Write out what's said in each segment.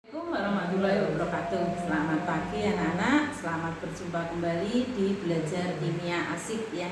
Assalamualaikum warahmatullahi wabarakatuh. Selamat pagi anak-anak, selamat berjumpa kembali di Belajar Kimia Asik ya.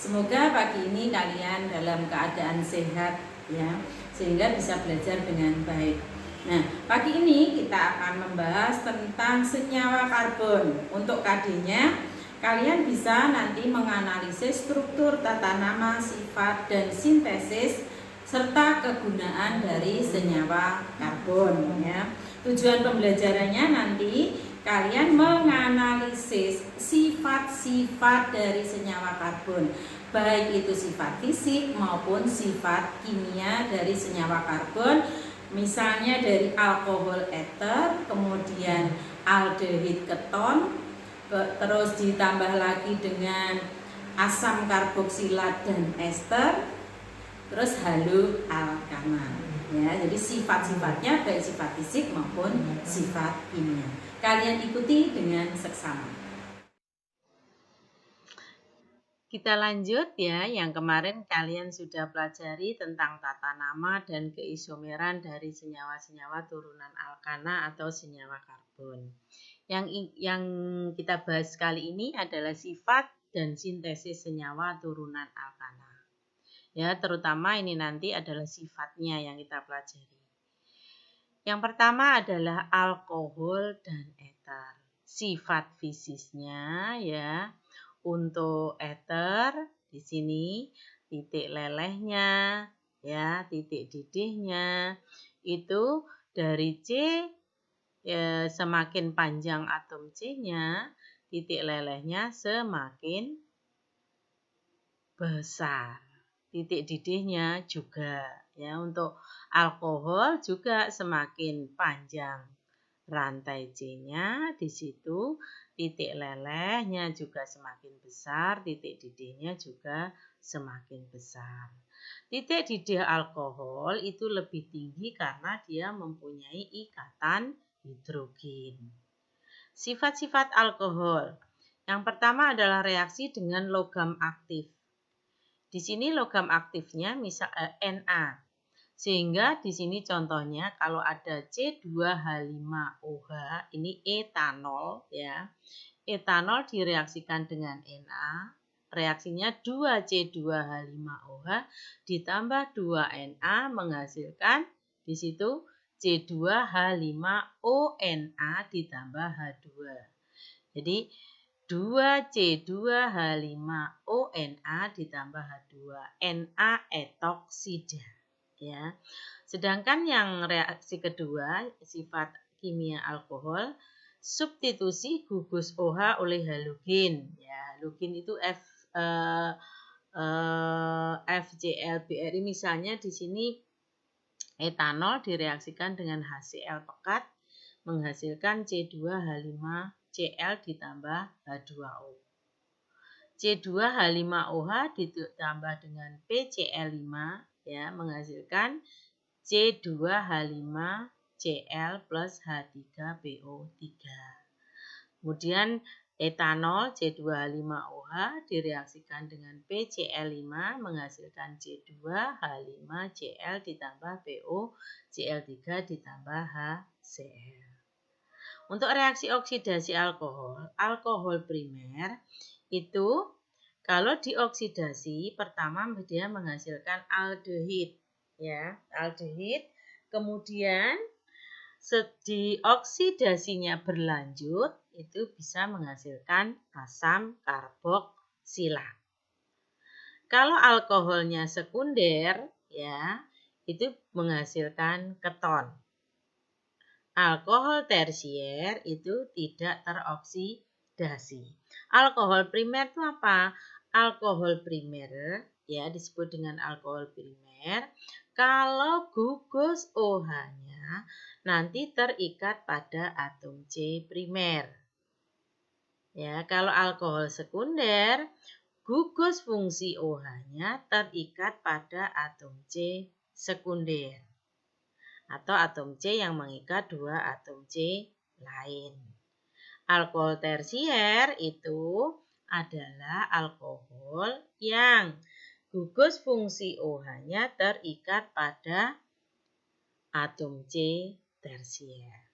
Semoga pagi ini kalian dalam keadaan sehat ya, sehingga bisa belajar dengan baik. Nah, pagi ini kita akan membahas tentang senyawa karbon. Untuk KD-nya, kalian bisa nanti menganalisis struktur, tata nama, sifat, dan sintesis serta kegunaan dari senyawa karbon ya. Tujuan pembelajarannya nanti kalian menganalisis sifat-sifat dari senyawa karbon, baik itu sifat fisik maupun sifat kimia dari senyawa karbon. Misalnya dari alkohol eter, kemudian aldehid keton, terus ditambah lagi dengan asam karboksilat dan ester, terus halo alkana. Ya, jadi sifat-sifatnya baik sifat fisik maupun sifat kimia. Kalian ikuti dengan seksama. Kita lanjut ya, yang kemarin kalian sudah pelajari tentang tata nama dan keisomeran dari senyawa-senyawa turunan alkana atau senyawa karbon. Yang kita bahas kali ini adalah sifat dan sintesis senyawa turunan alkana. Ya, terutama ini nanti adalah sifatnya yang kita pelajari. Yang pertama adalah alkohol dan eter. Sifat fisiknya ya, untuk eter di sini titik lelehnya ya, titik didihnya itu dari C ya, semakin panjang atom C-nya, titik lelehnya semakin besar. Titik didihnya juga ya, untuk alkohol juga semakin panjang rantai C-nya, di situ titik lelehnya juga semakin besar, titik didihnya juga semakin besar. Titik didih alkohol itu lebih tinggi karena dia mempunyai ikatan hidrogen. Sifat-sifat alkohol. Yang pertama adalah reaksi dengan logam aktif. Di sini logam aktifnya misal Na. Sehingga di sini contohnya kalau ada C2H5OH, ini etanol ya. Etanol direaksikan dengan Na, reaksinya 2C2H5OH ditambah 2Na menghasilkan di situ C2H5ONa ditambah H2. Jadi 2C2H5ONa ditambah H2, Na etoksida ya. Sedangkan yang reaksi kedua, sifat kimia alkohol, substitusi gugus OH oleh halogen ya. Halogen itu FCl-BRI, misalnya di sini etanol direaksikan dengan HCl pekat menghasilkan C2H5Cl ditambah H2O. C2H5OH ditambah dengan PCl5 ya, menghasilkan C2H5Cl plus H3PO3. Kemudian etanol C2H5OH direaksikan dengan PCl5 menghasilkan C2H5Cl ditambah POCl3 ditambah HCl. Untuk reaksi oksidasi alkohol, alkohol primer itu kalau dioksidasi pertama dia menghasilkan aldehid ya, aldehid. Kemudian dioksidasinya berlanjut itu bisa menghasilkan asam karboksilat. Kalau alkoholnya sekunder ya, itu menghasilkan keton. Alkohol tersier itu tidak teroksidasi. Alkohol primer itu apa? Alkohol primer ya disebut dengan alkohol primer kalau gugus OH-nya nanti terikat pada atom C primer. Ya, kalau alkohol sekunder gugus fungsi OH-nya terikat pada atom C sekunder atau atom C yang mengikat dua atom C lain. Alkohol tersier itu adalah alkohol yang gugus fungsi OH-nya terikat pada atom C tersier.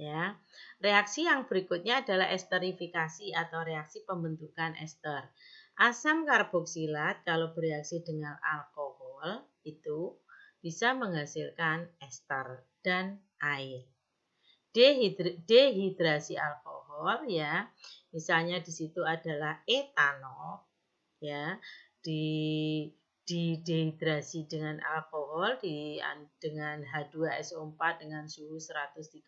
Ya. Reaksi yang berikutnya adalah esterifikasi atau reaksi pembentukan ester. Asam karboksilat kalau bereaksi dengan alkohol itu bisa menghasilkan ester dan air. Dehidrasi alkohol ya, misalnya di situ adalah etanol ya, dehidrasi dengan alkohol dengan H2SO4 dengan suhu 130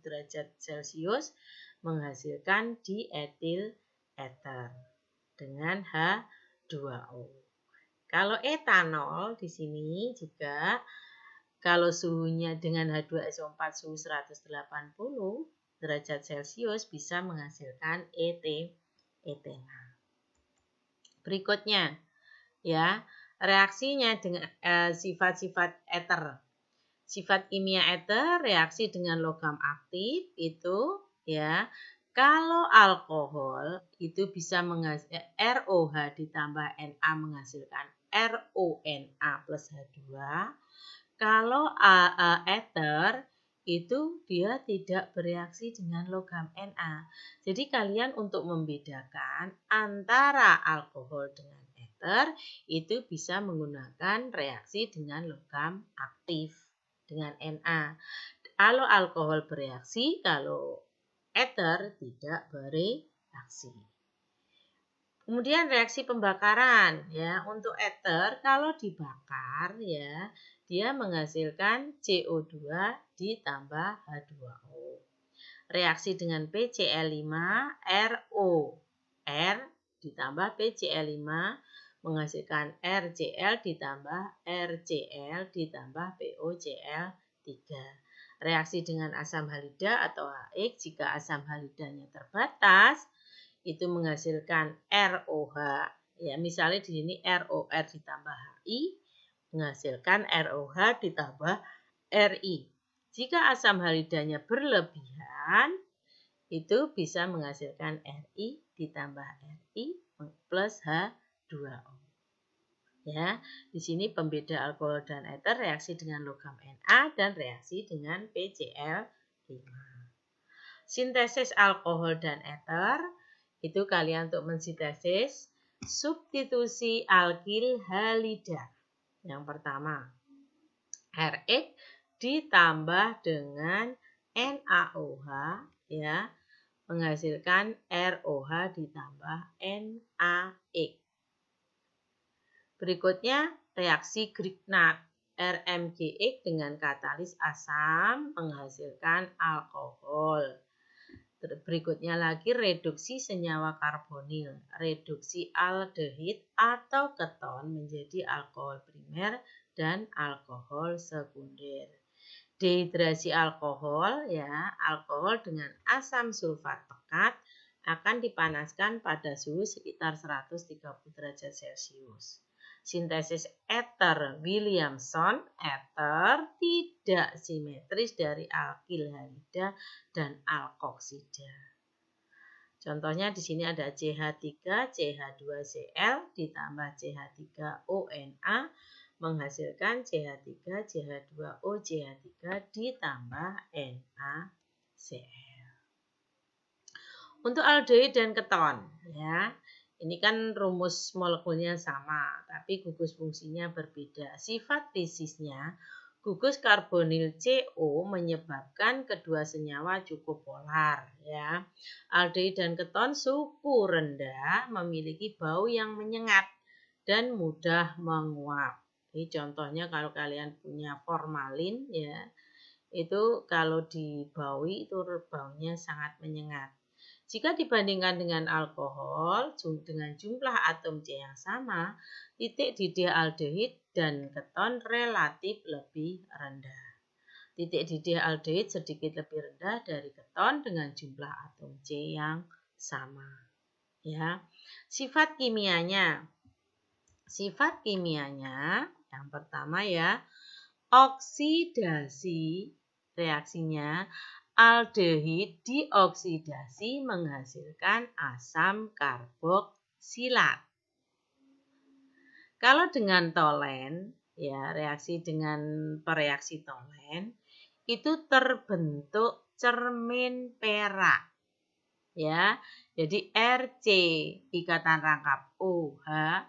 derajat Celcius menghasilkan dietil ether dengan H2O. Kalau etanol di sini juga kalau suhunya dengan H2SO4 suhu 180 derajat Celcius bisa menghasilkan etena. Berikutnya ya, reaksinya dengan sifat-sifat eter. Sifat kimia eter reaksi dengan logam aktif itu ya. Kalau alkohol itu bisa menghasilkan ROH ditambah Na menghasilkan RONA plus H2. Kalau ether itu dia tidak bereaksi dengan logam Na. Jadi kalian untuk membedakan antara alkohol dengan ether itu bisa menggunakan reaksi dengan logam aktif dengan Na. Kalau alkohol bereaksi, kalau ether tidak bereaksi. Kemudian reaksi pembakaran ya, untuk ether kalau dibakar ya dia menghasilkan CO2 ditambah H2O. Reaksi dengan PCl5 ROR ditambah PCl5 menghasilkan RCl ditambah RCl ditambah POCl3. Reaksi dengan asam halida atau HX jika asam halidanya terbatas itu menghasilkan ROH ya, misalnya di sini ROR ditambah HI menghasilkan ROH ditambah RI. Jika asam halidanya berlebihan itu bisa menghasilkan RI ditambah RI plus H2O. Ya, di sini pembeda alkohol dan ether reaksi dengan logam Na dan reaksi dengan PCl5. Sintesis alkohol dan ether itu kalian untuk mensintesis substitusi alkil halida. Yang pertama, RX ditambah dengan NaOH ya, menghasilkan ROH ditambah NaX. Berikutnya reaksi Grignard RMGX dengan katalis asam menghasilkan alkohol. Berikutnya lagi reduksi senyawa karbonil, reduksi aldehid atau keton menjadi alkohol primer dan alkohol sekunder. Dehidrasi alkohol ya, alkohol dengan asam sulfat pekat akan dipanaskan pada suhu sekitar 130 derajat Celcius. Sintesis ether Williamson, ether tidak simetris dari alkil halida dan alkoksida. Contohnya di sini ada CH3, CH2Cl ditambah CH3ONA menghasilkan CH3, CH2O, CH3 ditambah NaCl. Untuk aldehid dan keton ya. Ini kan rumus molekulnya sama, tapi gugus fungsinya berbeda. Sifat fisisnya, gugus karbonil CO menyebabkan kedua senyawa cukup polar. Ya. Aldehid dan keton suhu rendah memiliki bau yang menyengat dan mudah menguap. Ini contohnya kalau kalian punya formalin, ya, itu kalau dibaui itu baunya sangat menyengat. Jika dibandingkan dengan alkohol dengan jumlah atom C yang sama, titik didih aldehid dan keton relatif lebih rendah. Titik didih aldehid sedikit lebih rendah dari keton dengan jumlah atom C yang sama. Ya. Sifat kimianya. Sifat kimianya yang pertama ya, oksidasi reaksinya. Aldehid dioksidasi menghasilkan asam karboksilat. Kalau dengan tolen, ya reaksi dengan pereaksi tolen itu terbentuk cermin perak. Ya, jadi RC ikatan rangkap OH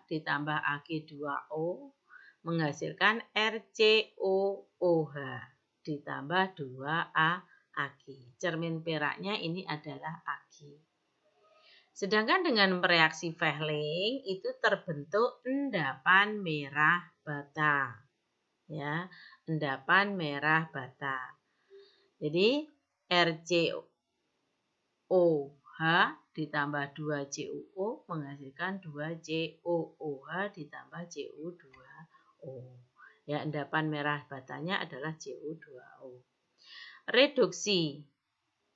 ditambah Ag2O menghasilkan RCOOH ditambah 2A Ag. Cermin peraknya ini adalah Ag. Sedangkan dengan reaksi Fehling itu terbentuk endapan merah bata. Ya, endapan merah bata. Jadi RCOH ditambah 2CuO menghasilkan 2COOH ditambah Cu2O. Ya, endapan merah batanya adalah Cu2O. Reduksi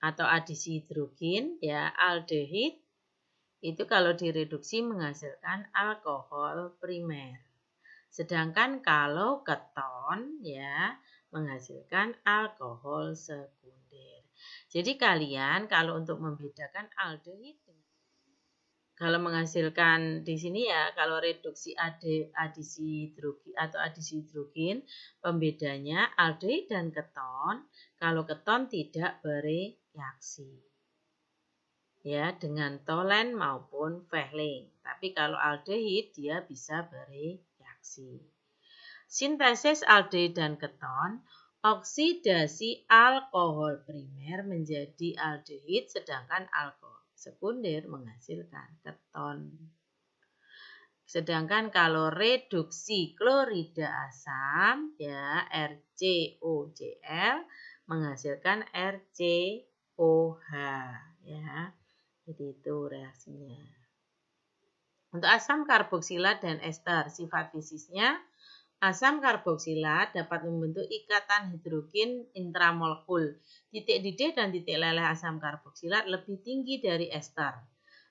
atau adisi hidrogen, ya, aldehid itu kalau direduksi menghasilkan alkohol primer. Sedangkan kalau keton, ya, menghasilkan alkohol sekunder. Jadi kalian kalau untuk membedakan aldehid, kalau menghasilkan di sini ya, kalau reduksi adisi hidrogen atau adisi hidrogen, pembedanya aldehid dan keton. Kalau keton tidak bereaksi, ya, dengan tolen maupun Fehling. Tapi kalau aldehid dia bisa bereaksi. Sintesis aldehid dan keton, oksidasi alkohol primer menjadi aldehid sedangkan alkohol sekunder menghasilkan keton. Sedangkan kalau reduksi klorida asam, ya, RCOCl menghasilkan RCOH, ya. Jadi itu reaksinya. Untuk asam karboksilat dan ester, sifat fisisnya asam karboksilat dapat membentuk ikatan hidrogen intramolekul. Titik didih dan titik leleh asam karboksilat lebih tinggi dari ester.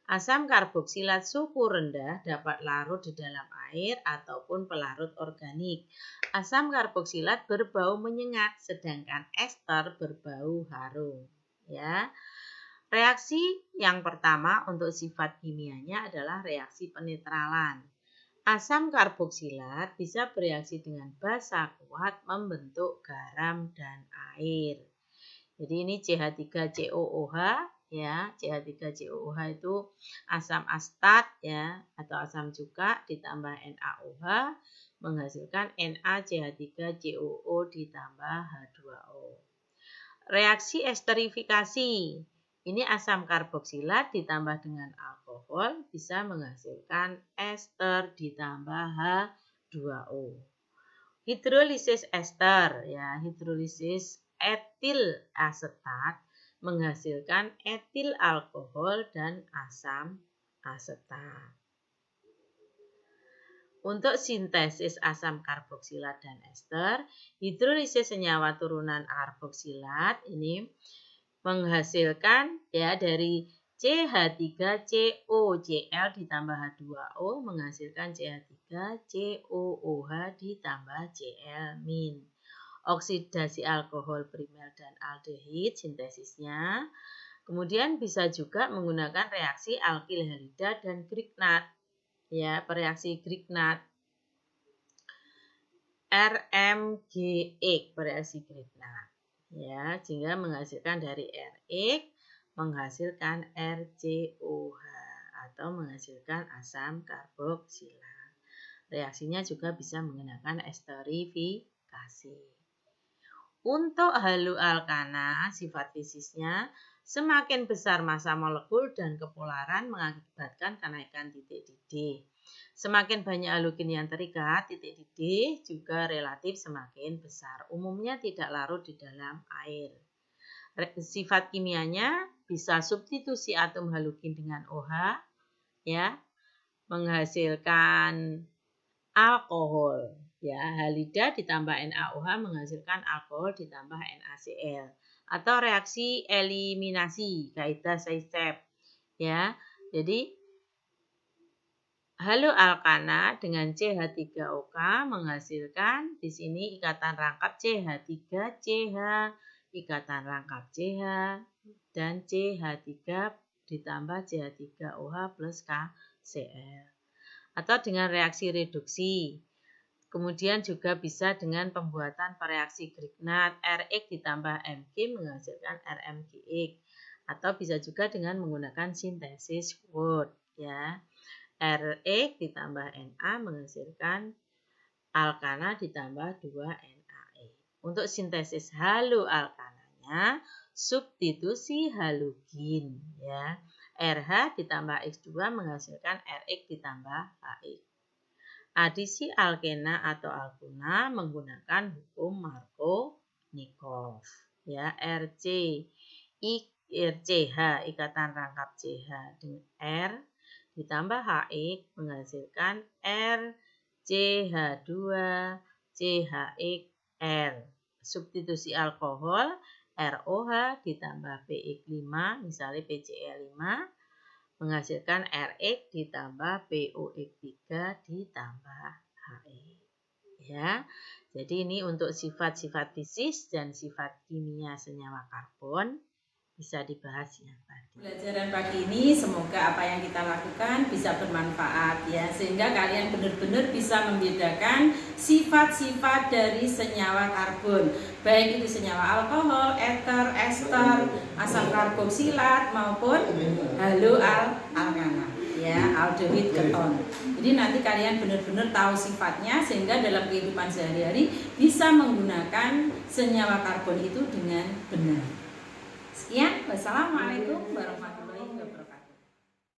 Asam karboksilat suhu rendah dapat larut di dalam air ataupun pelarut organik. Asam karboksilat berbau menyengat, sedangkan ester berbau harum. Ya. Reaksi yang pertama untuk sifat kimianya adalah reaksi penetralan. Asam karboksilat bisa bereaksi dengan basa kuat membentuk garam dan air. Jadi ini CH3COOH, ya. CH3COOH itu asam astat, ya, atau asam cuka ditambah NaOH menghasilkan NaCH3COO ditambah H2O. Reaksi esterifikasi. Ini asam karboksilat ditambah dengan alkohol bisa menghasilkan ester ditambah H2O. Hidrolisis ester, ya, hidrolisis etil asetat menghasilkan etil alkohol dan asam asetat. Untuk sintesis asam karboksilat dan ester, hidrolisis senyawa turunan karboksilat ini menghasilkan, ya, dari CH3COCl ditambah H2O menghasilkan CH3COOH ditambah Cl-. Oksidasi alkohol primer dan aldehid sintesisnya. Kemudian bisa juga menggunakan reaksi alkil halida dan Grignard. Ya, reaksi Grignard. RMGX, reaksi Grignard. Ya, sehingga menghasilkan dari RX menghasilkan RCOH atau menghasilkan asam karboksilat. Reaksinya juga bisa menggunakan esterifikasi. Untuk halualkana, sifat fisisnya semakin besar massa molekul dan kepolaran mengakibatkan kenaikan titik didih. Semakin banyak halogen yang terikat, titik didih juga relatif semakin besar. Umumnya tidak larut di dalam air. Sifat kimianya bisa substitusi atom halogen dengan OH, ya, menghasilkan alkohol. Ya, halida ditambah NaOH menghasilkan alkohol ditambah NaCl. Atau reaksi eliminasi, kaidah Zaitsev. Ya, jadi halualkana dengan CH3OK menghasilkan di sini ikatan rangkap CH3CH, ikatan rangkap CH, dan CH3 ditambah CH3OH plus KCl. Atau dengan reaksi reduksi, Kemudian juga bisa dengan pembuatan reaksi Grignard, RX ditambah Mg menghasilkan RMGX. Atau bisa juga dengan menggunakan sintesis Wood, ya. RX ditambah Na menghasilkan alkana ditambah 2NaE. Untuk sintesis haloalkananya, substitusi halogin, ya. RH ditambah X2 menghasilkan Rx ditambah HX. Adisi alkena atau alkuna menggunakan hukum Markovnikov, ya. RCH ikatan rangkap CH dengan R ditambah HX menghasilkan RCH2 CHXR. Substitusi alkohol ROH ditambah PX5 misalnya PCl5 menghasilkan RX ditambah POX3 ditambah HE. Ya. Jadi ini untuk sifat-sifat fisis dan sifat kimia senyawa karbon bisa dibahas yang tadi. Pelajaran pagi ini semoga apa yang kita lakukan bisa bermanfaat ya, sehingga kalian benar-benar bisa membedakan sifat-sifat dari senyawa karbon, baik itu senyawa alkohol, eter, ester, asam karboksilat maupun haloalkana, ya, aldehyde keton. Jadi nanti kalian benar-benar tahu sifatnya sehingga dalam kehidupan sehari-hari bisa menggunakan senyawa karbon itu dengan benar. Sekian, wassalamualaikum warahmatullahi wabarakatuh.